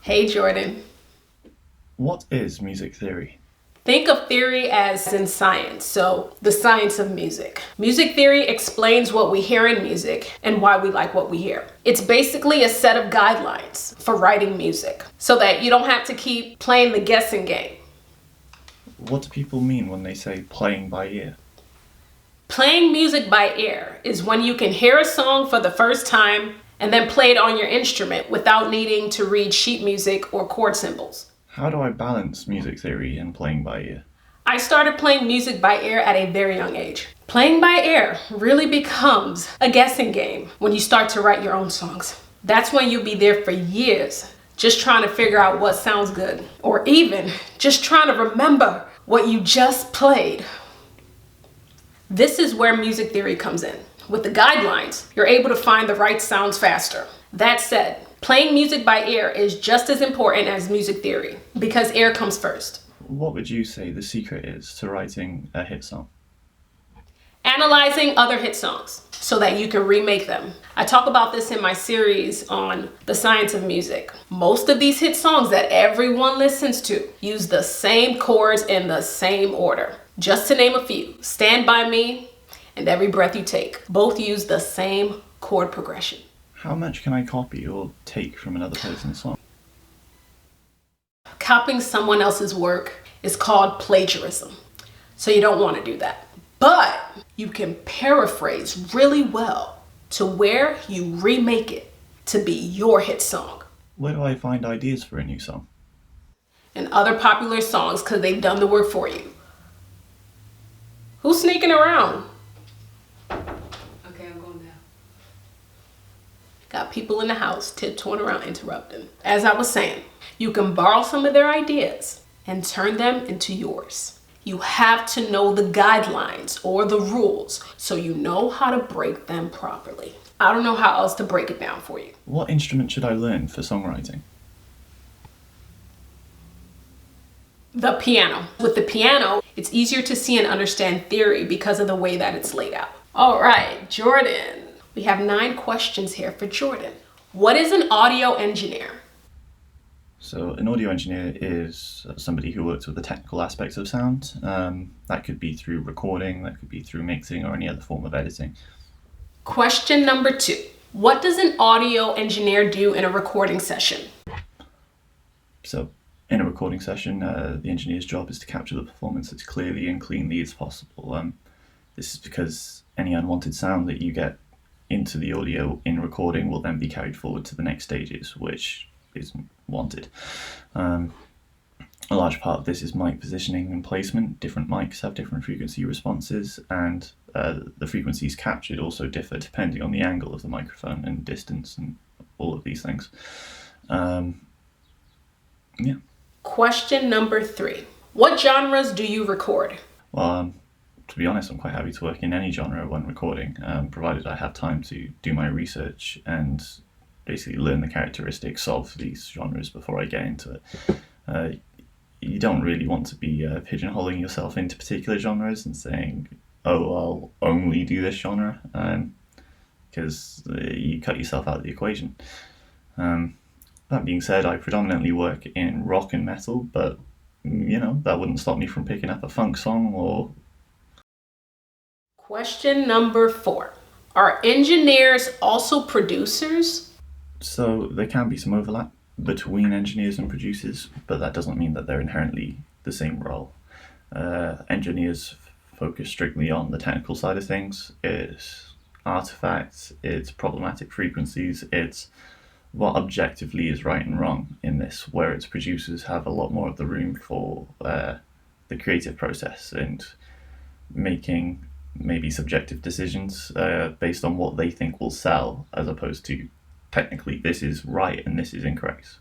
Hey Jordan. What is music theory? Think of theory as in science, so the science of music. Music theory explains what we hear in music and why we like what we hear. It's basically a set of guidelines for writing music so that you don't have to keep playing the guessing game. What do people mean when they say playing by ear? Playing music by ear is when you can hear a song for the first time and then play it on your instrument without needing to read sheet music or chord symbols. How do I balance music theory and playing by ear? I started playing music by ear at a very young age. Playing by ear really becomes a guessing game when you start to write your own songs. That's when you'll be there for years just trying to figure out what sounds good, or even just trying to remember what you just played. This is where music theory comes in. With the guidelines, you're able to find the right sounds faster. That said, playing music by ear is just as important as music theory because ear comes first. What would you say the secret is to writing a hit song? Analyzing other hit songs so that you can remake them. I talk about this in my series on the science of music. Most of these hit songs that everyone listens to use the same chords in the same order. Just to name a few, Stand By Me and Every Breath You Take both use the same chord progression. How much can I copy or take from another person's song? Copying someone else's work is called plagiarism, so you don't want to do that. But you can paraphrase really well to where you remake it to be your hit song. Where do I find ideas for a new song? And other popular songs because they've done the work for you. Who's sneaking around? Okay, I'm going now. Got people in the house tiptoeing around interrupting. As I was saying, you can borrow some of their ideas and turn them into yours. You have to know the guidelines or the rules so you know how to break them properly. I don't know how else to break it down for you. What instrument should I learn for songwriting? The piano. With the piano, it's easier to see and understand theory because of the way that it's laid out. All right, Jordan. We have 9 questions here for Jordan. What is an audio engineer? So an audio engineer is somebody who works with the technical aspects of sound. That could be through recording, that could be through mixing or any other form of editing. Question number 2. What does an audio engineer do in a recording session? So in a recording session, the engineer's job is to capture the performance as clearly and cleanly as possible. This is because any unwanted sound that you get into the audio in recording will then be carried forward to the next stages, which isn't wanted. A large part of this is mic positioning and placement. Different mics have different frequency responses, and the frequencies captured also differ depending on the angle of the microphone and distance and all of these things. Yeah. Question number 3. What genres do you record? Well, to be honest, I'm quite happy to work in any genre when recording, provided I have time to do my research and basically learn the characteristics of these genres before I get into it. You don't really want to be pigeonholing yourself into particular genres and saying, oh, I'll only do this genre, because you cut yourself out of the equation. That being said, I predominantly work in rock and metal, but that wouldn't stop me from picking up a funk song or... Question number 4. Are engineers also producers? So there can be some overlap between engineers and producers, but that doesn't mean that they're inherently the same role. Engineers focus strictly on the technical side of things. It's artifacts, it's problematic frequencies, it's what objectively is right and wrong in this, whereas producers have a lot more of the room for the creative process and making maybe subjective decisions based on what they think will sell, as opposed to technically this is right and this is incorrect.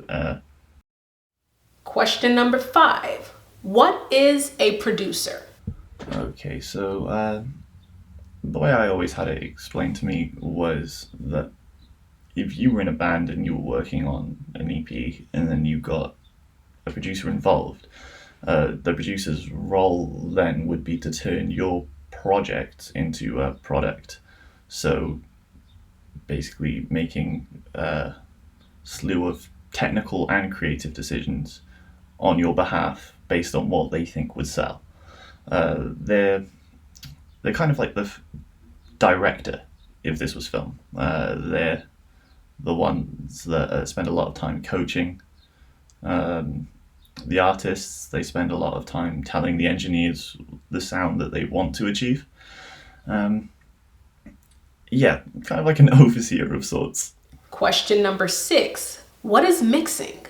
Question number 5. What is a producer? Okay, so the way I always had it explained to me was that if you were in a band and you were working on an EP and then you got a producer involved, the producer's role then would be to turn your project into a product. So basically making a slew of technical and creative decisions on your behalf based on what they think would sell. They're kind of like the director if this was film. They're the ones that spend a lot of time coaching the artists. They spend a lot of time telling the engineers the sound that they want to achieve. Yeah, kind of like an overseer of sorts. Question number 6. What is mixing?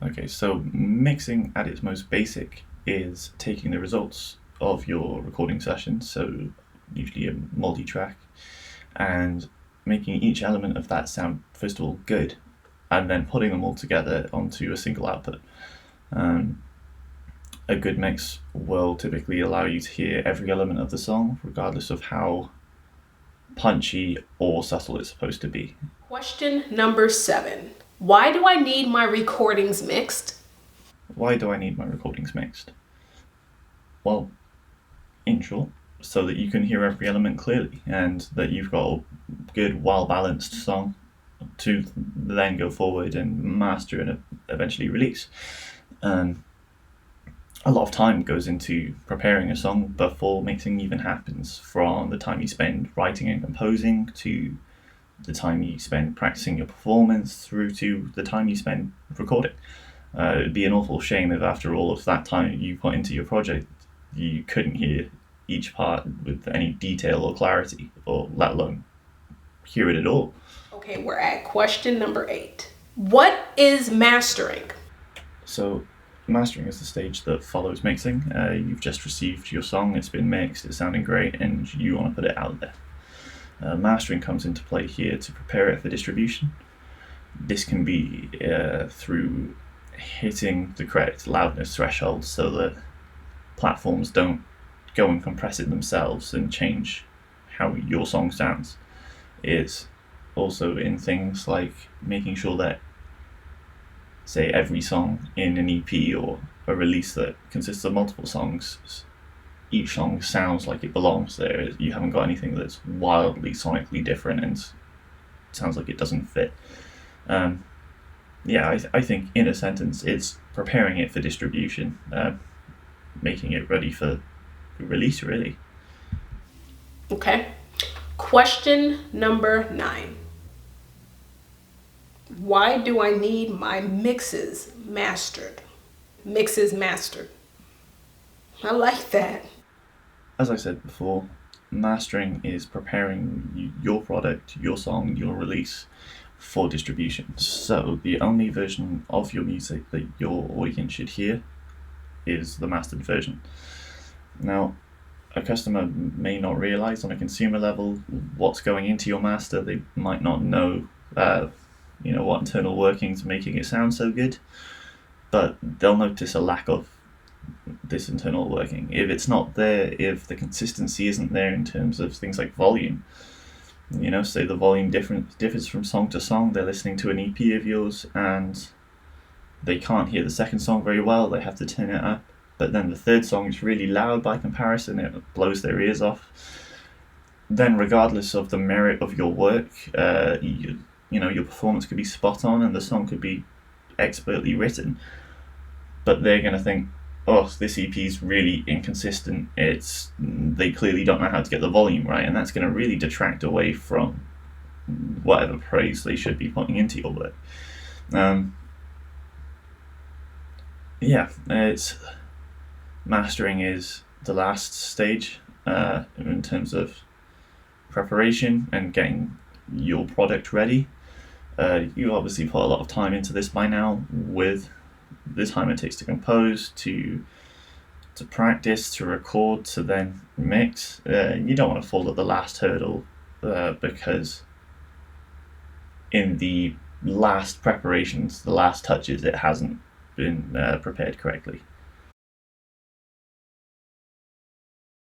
Okay, so mixing at its most basic is taking the results of your recording session, so usually a multi-track, and making each element of that sound, first of all, good, and then putting them all together onto a single output. A good mix will typically allow you to hear every element of the song, regardless of how punchy or subtle it's supposed to be. Question number 7. Why do I need my recordings mixed? Why do I need my recordings mixed? Well, in short, so that you can hear every element clearly and that you've got a good, well-balanced song to then go forward and master and eventually release. A lot of time goes into preparing a song before mixing even happens, from the time you spend writing and composing to the time you spend practicing your performance through to the time you spend recording. It'd be an awful shame if after all of that time you put into your project you couldn't hear each part with any detail or clarity, or let alone hear it at all. Okay, we're at question number 8. What is mastering? So mastering is the stage that follows mixing. You've just received your song, it's been mixed, it's sounding great, and you want to put it out there. Mastering comes into play here to prepare it for distribution. This can be through hitting the correct loudness threshold so that platforms don't go and compress it themselves and change how your song sounds. It's also in things like making sure that, say, every song in an EP or a release that consists of multiple songs, each song sounds like it belongs there. You haven't got anything that's wildly sonically different and sounds like it doesn't fit. I think in a sentence it's preparing it for distribution, making it ready for release, really. Okay. Question number 9. Why do I need my mixes mastered? Mixes mastered. I like that. As I said before, mastering is preparing your product, your song, your release for distribution. So the only version of your music that your audience should hear is the mastered version. Now, a customer may not realize on a consumer level what's going into your master. They might not know what internal workings are making it sound so good, but they'll notice a lack of this internal working. If it's not there, if the consistency isn't there in terms of things like volume, say the volume differs from song to song. They're listening to an EP of yours and they can't hear the second song very well, they have to turn it up, but then the third song is really loud by comparison, it blows their ears off. Then regardless of the merit of your work, your performance could be spot on and the song could be expertly written, but they're going to think, oh, this EP is really inconsistent, they clearly don't know how to get the volume right, and that's going to really detract away from whatever praise they should be putting into your work. Mastering is the last stage in terms of preparation and getting your product ready. You obviously put a lot of time into this by now, with the time it takes to compose, to practice, to record, to then mix. You don't want to fall at the last hurdle because in the last preparations, the last touches, it hasn't been prepared correctly.